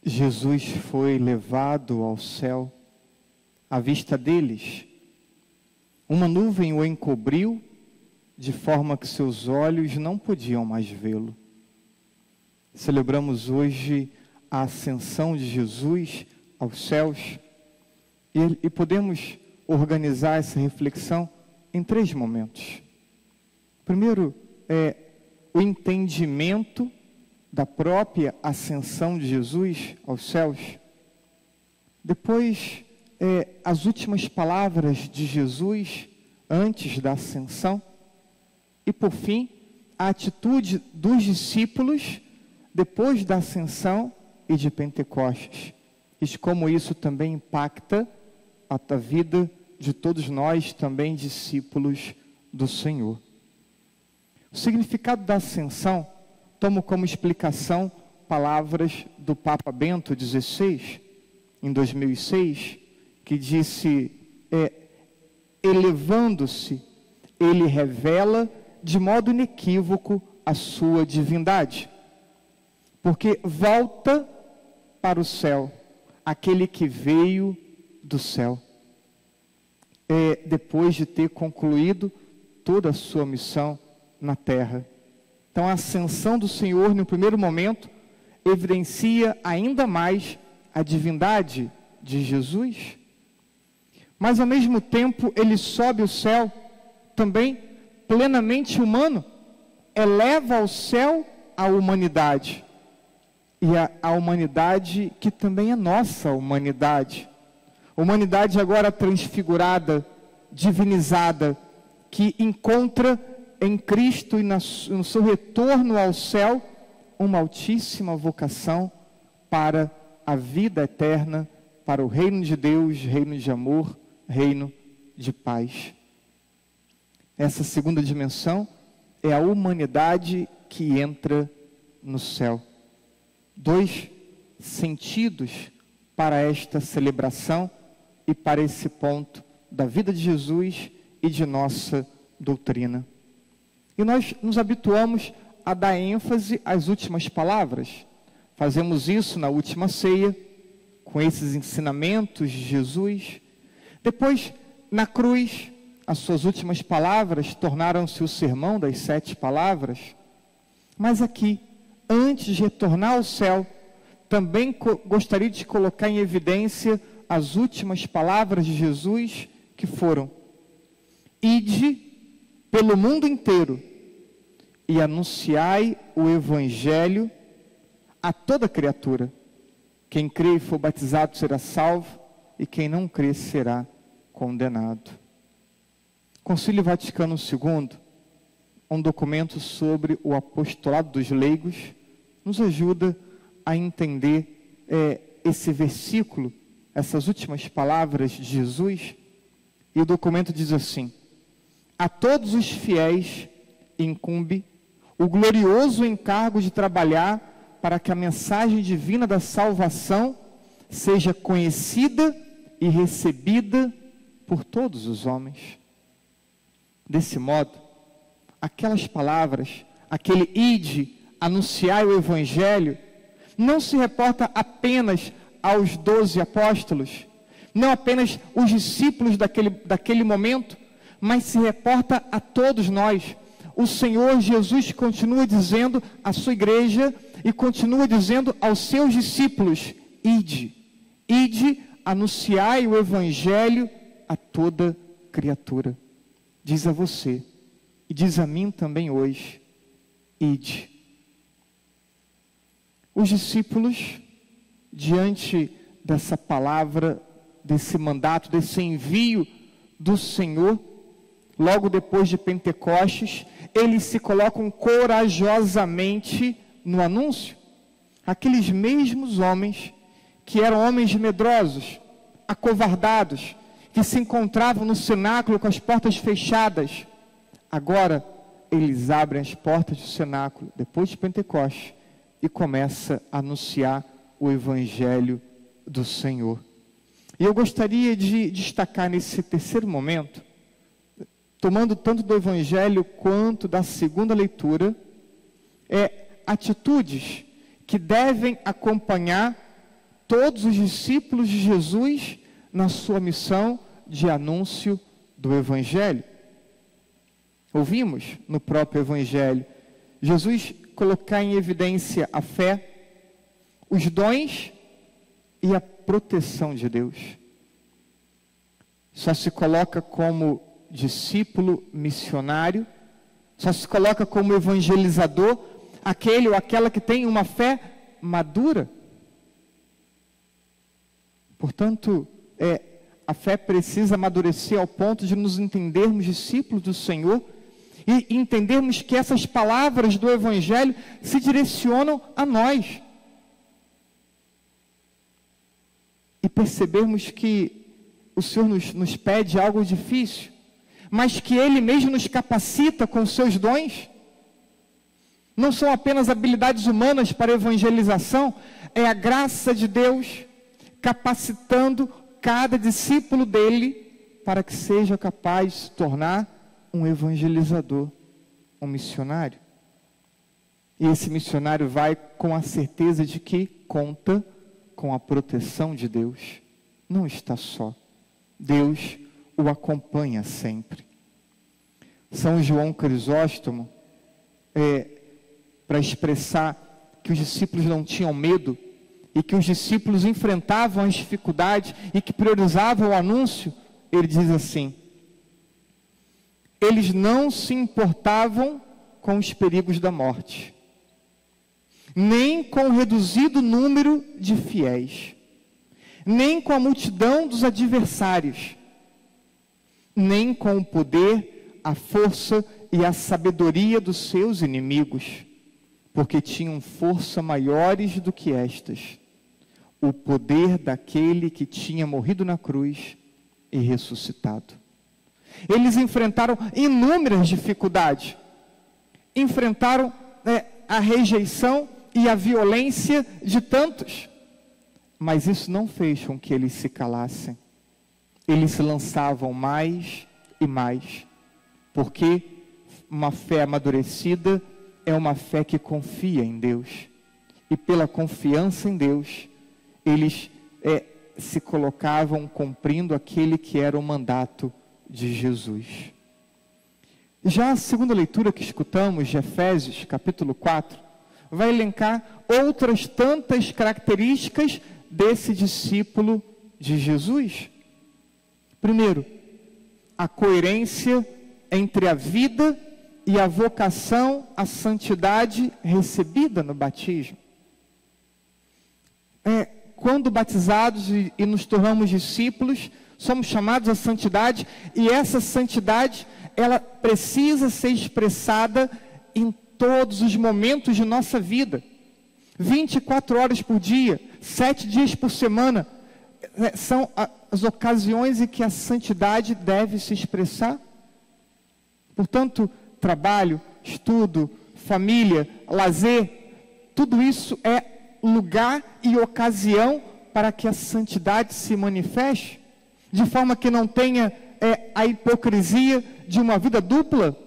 Jesus foi levado ao céu. À vista deles, uma nuvem o encobriu, de forma que seus olhos não podiam mais vê-lo. Celebramos hoje a ascensão de Jesus aos céus e podemos organizar essa reflexão em 3 momentos. Primeiro é o entendimento da própria ascensão de Jesus aos céus. Depois, as últimas palavras de Jesus antes da ascensão. E por fim, a atitude dos discípulos depois da ascensão e de Pentecostes. E como isso também impacta a vida de todos nós, também discípulos do Senhor. O significado da ascensão tomo como explicação palavras do Papa Bento XVI, em 2006, que disse, elevando-se, ele revela de modo inequívoco a sua divindade, porque volta para o céu, aquele que veio do céu, depois de ter concluído toda a sua missão na terra. Então a ascensão do Senhor, no primeiro momento, evidencia ainda mais a divindade de Jesus, mas ao mesmo tempo ele sobe ao céu, também plenamente humano, eleva ao céu a humanidade, e a humanidade que também é nossa humanidade, humanidade agora transfigurada, divinizada, que encontra em Cristo e no seu retorno ao céu, uma altíssima vocação para a vida eterna, para o reino de Deus, reino de amor, reino de paz. Essa segunda dimensão é a humanidade que entra no céu. 2 sentidos para esta celebração e para esse ponto da vida de Jesus e de nossa doutrina. E nós nos habituamos a dar ênfase às últimas palavras. Fazemos isso na última ceia, com esses ensinamentos de Jesus. Depois, na cruz, as suas últimas palavras tornaram-se o sermão das 7 palavras. Mas aqui, antes de retornar ao céu, também gostaria de colocar em evidência as últimas palavras de Jesus, que foram: ide pelo mundo inteiro e anunciai o Evangelho a toda criatura. Quem crê e for batizado será salvo, e quem não crê será condenado. Concílio Vaticano II, um documento sobre o apostolado dos leigos, nos ajuda a entender esse versículo, essas últimas palavras de Jesus. E o documento diz assim: a todos os fiéis incumbe o glorioso encargo de trabalhar para que a mensagem divina da salvação seja conhecida e recebida por todos os homens. Desse modo, aquelas palavras, aquele ide, anunciai o Evangelho, não se reporta apenas aos 12 apóstolos, não apenas os discípulos daquele momento, mas se reporta a todos nós. O Senhor Jesus continua dizendo à sua igreja e continua dizendo aos seus discípulos: ide, anunciai o Evangelho a toda criatura. Diz a você e diz a mim também hoje: ide. Os discípulos, diante dessa palavra, desse mandato, desse envio do Senhor, logo depois de Pentecostes, eles se colocam corajosamente no anúncio. Aqueles mesmos homens que eram homens medrosos, acovardados, que se encontravam no cenáculo com as portas fechadas, agora eles abrem as portas do cenáculo, depois de Pentecostes, e começam a anunciar o Evangelho do Senhor. E eu gostaria de destacar nesse terceiro momento, tomando tanto do Evangelho quanto da segunda leitura, atitudes que devem acompanhar todos os discípulos de Jesus na sua missão de anúncio do Evangelho. Ouvimos no próprio Evangelho Jesus colocar em evidência a fé, os dons e a proteção de Deus. Só se coloca como discípulo missionário, só se coloca como evangelizador aquele ou aquela que tem uma fé madura. Portanto, a fé precisa amadurecer ao ponto de nos entendermos discípulos do Senhor e entendermos que essas palavras do Evangelho se direcionam a nós. E percebermos que o Senhor nos pede algo difícil, mas que Ele mesmo nos capacita com os seus dons. Não são apenas habilidades humanas para evangelização, é a graça de Deus capacitando cada discípulo dele para que seja capaz de se tornar um evangelizador, um missionário. E esse missionário vai com a certeza de que conta com a proteção de Deus. Não está só. Deus o acompanha sempre. São João Crisóstomo, para expressar que os discípulos não tinham medo e que os discípulos enfrentavam as dificuldades e que priorizavam o anúncio, ele diz assim: eles não se importavam com os perigos da morte, nem com o reduzido número de fiéis, nem com a multidão dos adversários, nem com o poder, a força e a sabedoria dos seus inimigos, porque tinham força maiores do que estas, o poder daquele que tinha morrido na cruz e ressuscitado. Eles enfrentaram inúmeras dificuldades, enfrentaram a rejeição e a violência de tantos, mas isso não fez com que eles se calassem. Eles se lançavam mais e mais, porque uma fé amadurecida é uma fé que confia em Deus, e pela confiança em Deus, eles se colocavam cumprindo aquele que era o mandato de Jesus. Já a segunda leitura que escutamos de Efésios, capítulo 4, vai elencar outras tantas características desse discípulo de Jesus. Primeiro, a coerência entre a vida e a vocação à santidade recebida no batismo. Quando batizados e nos tornamos discípulos, somos chamados à santidade, e essa santidade, ela precisa ser expressada em todos os momentos de nossa vida. 24 horas por dia, 7 dias por semana, são as ocasiões em que a santidade deve se expressar. Portanto, trabalho, estudo, família, lazer, tudo isso é lugar e ocasião para que a santidade se manifeste, de forma que não tenha a hipocrisia de uma vida dupla,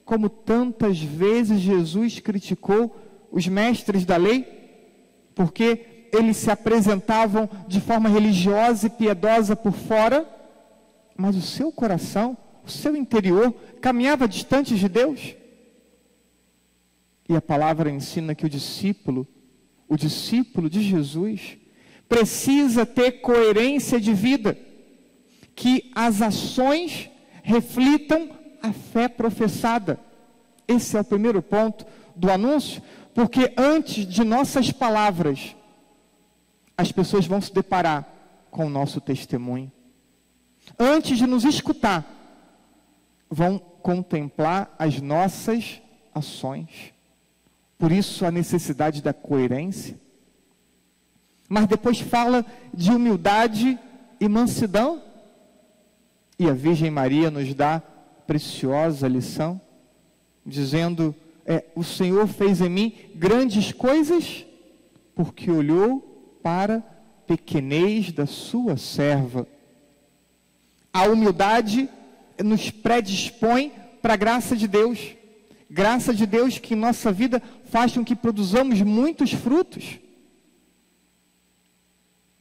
como tantas vezes Jesus criticou os mestres da lei, porque eles se apresentavam de forma religiosa e piedosa por fora, mas o seu coração, o seu interior, caminhava distante de Deus. E a palavra ensina que o discípulo de Jesus, precisa ter coerência de vida, que as ações reflitam a fé professada. Esse é o primeiro ponto do anúncio, porque antes de nossas palavras, as pessoas vão se deparar com o nosso testemunho. Antes de nos escutar, vão contemplar as nossas ações. Por isso a necessidade da coerência. Mas depois fala de humildade e mansidão. E a Virgem Maria nos dá preciosa lição, dizendo, o Senhor fez em mim grandes coisas, porque olhou para a pequenez da sua serva. A humildade nos predispõe para a graça de Deus. Graça de Deus que em nossa vida faz com que produzamos muitos frutos.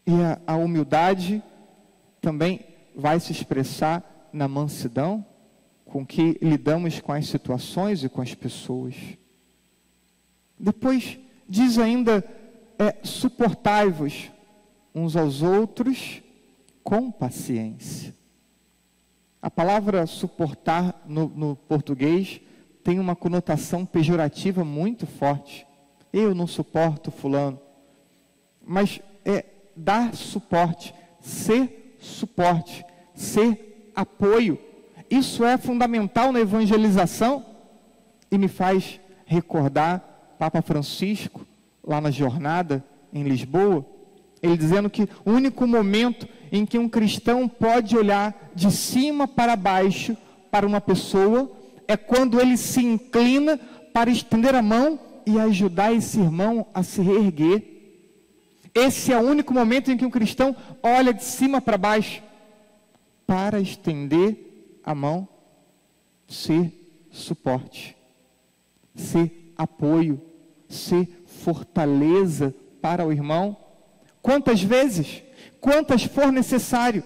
E a humildade também vai se expressar na mansidão com que lidamos com as situações e com as pessoas. Depois diz ainda, suportai-vos uns aos outros com paciência. A palavra suportar no português tem uma conotação pejorativa muito forte. Eu não suporto fulano. Mas dar suporte, ser apoio. Isso é fundamental na evangelização e me faz recordar Papa Francisco, lá na jornada em Lisboa, ele dizendo que o único momento em que um cristão pode olhar de cima para baixo para uma pessoa é quando ele se inclina para estender a mão e ajudar esse irmão a se reerguer. Esse é o único momento em que um cristão olha de cima para baixo para estender a mão, ser suporte, ser apoio, ser fortaleza para o irmão. Quantas vezes, quantas for necessário,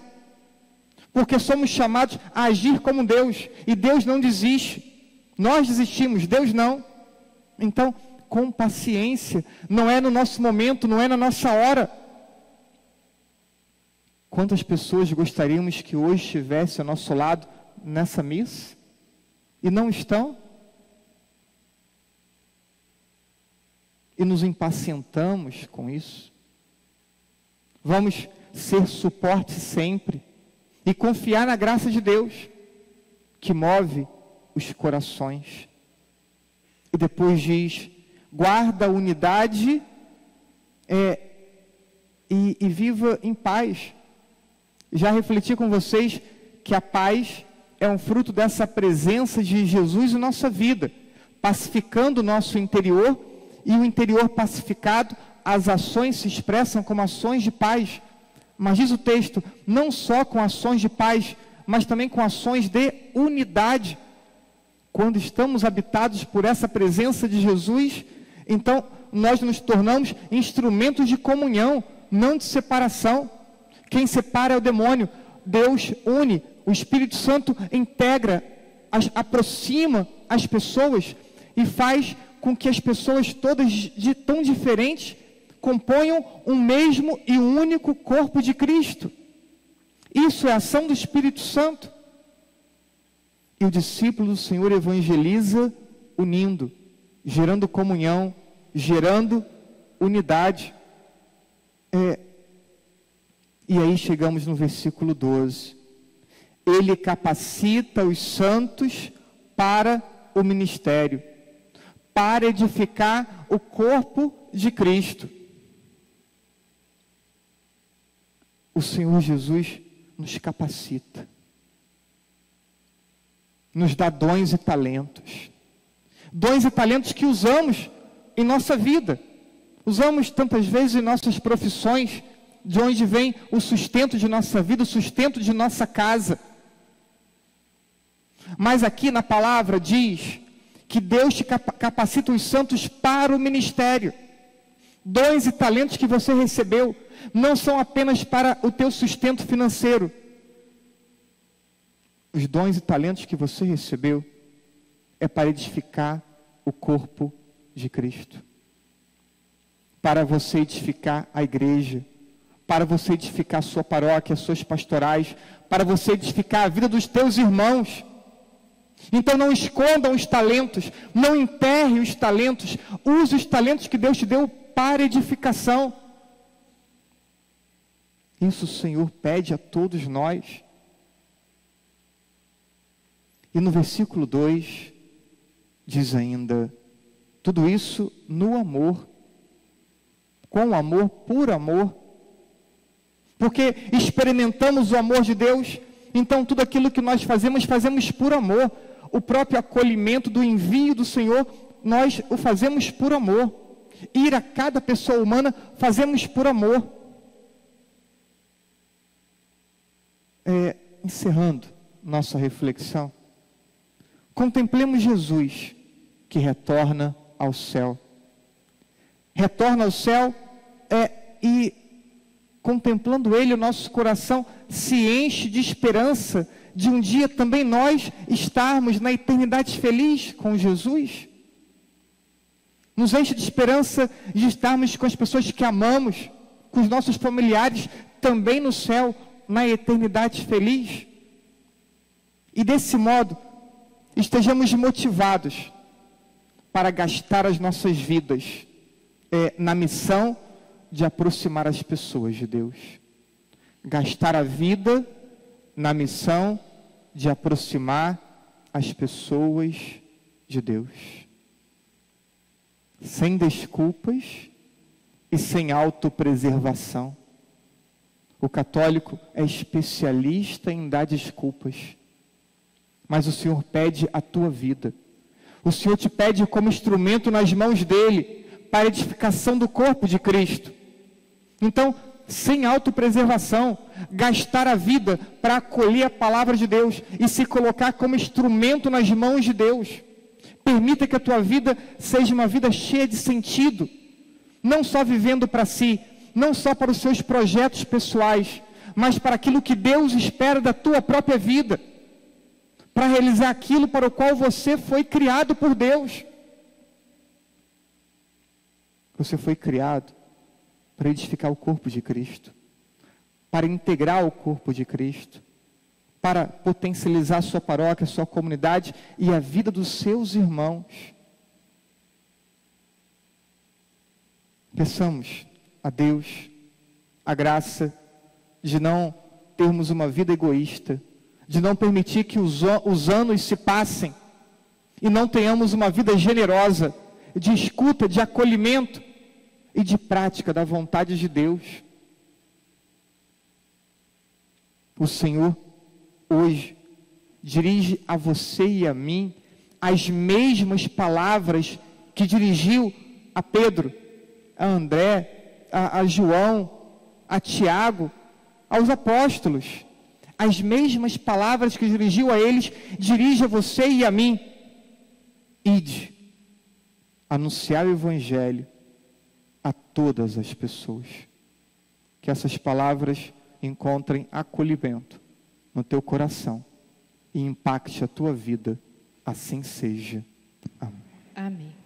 porque somos chamados a agir como Deus, e Deus não desiste. Nós desistimos, Deus não. Então, com paciência, não é no nosso momento, não é na nossa hora. Quantas pessoas gostaríamos que hoje estivesse ao nosso lado nessa missa e não estão? E nos impacientamos com isso. Vamos ser suporte sempre e confiar na graça de Deus que move os corações. E depois diz: guarda a unidade e viva em paz. Já refleti com vocês que a paz é um fruto dessa presença de Jesus em nossa vida, pacificando o nosso interior, e o interior pacificado, as ações se expressam como ações de paz. Mas diz o texto, não só com ações de paz, mas também com ações de unidade. Quando estamos habitados por essa presença de Jesus, então nós nos tornamos instrumentos de comunhão, não de separação. Quem separa é o demônio. Deus une, o Espírito Santo integra, aproxima as pessoas e faz com que as pessoas todas tão diferentes componham um mesmo e único corpo de Cristo. Isso é a ação do Espírito Santo. E o discípulo do Senhor evangeliza unindo, gerando comunhão, gerando unidade. E aí chegamos no versículo 12. Ele capacita os santos para o ministério, para edificar o corpo de Cristo. O Senhor Jesus nos capacita, nos dá dons e talentos que usamos em nossa vida, usamos tantas vezes em nossas profissões, de onde vem o sustento de nossa vida, o sustento de nossa casa. Mas aqui na palavra diz que Deus te capacita os santos para o ministério. Dons e talentos que você recebeu não são apenas para o teu sustento financeiro. Os dons e talentos que você recebeu é para edificar o corpo de Cristo, para você edificar a igreja, para você edificar a sua paróquia, as suas pastorais, para você edificar a vida dos teus irmãos. Então não escondam os talentos, não enterre os talentos, use os talentos que Deus te deu para edificação. Isso o Senhor pede a todos nós. E no versículo 2, diz ainda, tudo isso no amor, com amor, por amor, porque experimentamos o amor de Deus, então tudo aquilo que nós fazemos por amor. O próprio acolhimento do envio do Senhor, nós o fazemos por amor. Ir a cada pessoa humana, fazemos por amor. Encerrando nossa reflexão, contemplemos Jesus, que retorna ao céu. Retorna ao céu e Contemplando Ele, o nosso coração se enche de esperança de um dia também nós estarmos na eternidade feliz com Jesus. Nos enche de esperança de estarmos com as pessoas que amamos, com os nossos familiares, também no céu, na eternidade feliz. E desse modo, estejamos motivados para gastar as nossas vidas na missão de aproximar as pessoas de Deus. Gastar a vida na missão de aproximar as pessoas de Deus. Sem desculpas e sem autopreservação. O católico é especialista em dar desculpas. Mas o Senhor pede a tua vida. O Senhor te pede como instrumento nas mãos dEle, para a edificação do corpo de Cristo. Então, sem autopreservação, gastar a vida para acolher a palavra de Deus e se colocar como instrumento nas mãos de Deus. Permita que a tua vida seja uma vida cheia de sentido, não só vivendo para si, não só para os seus projetos pessoais, mas para aquilo que Deus espera da tua própria vida, para realizar aquilo para o qual você foi criado por Deus. Você foi criado para edificar o corpo de Cristo, para integrar o corpo de Cristo, para potencializar a sua paróquia, a sua comunidade e a vida dos seus irmãos. Peçamos a Deus a graça de não termos uma vida egoísta, de não permitir que os anos se passem e não tenhamos uma vida generosa, de escuta, de acolhimento e de prática da vontade de Deus. O Senhor hoje dirige a você e a mim as mesmas palavras que dirigiu a Pedro, a André, a João, a Tiago, aos apóstolos. As mesmas palavras que dirigiu a eles, dirige a você e a mim. Ide, anunciar o Evangelho a todas as pessoas. Que essas palavras encontrem acolhimento no teu coração e impacte a tua vida. Assim seja. Amém. Amém.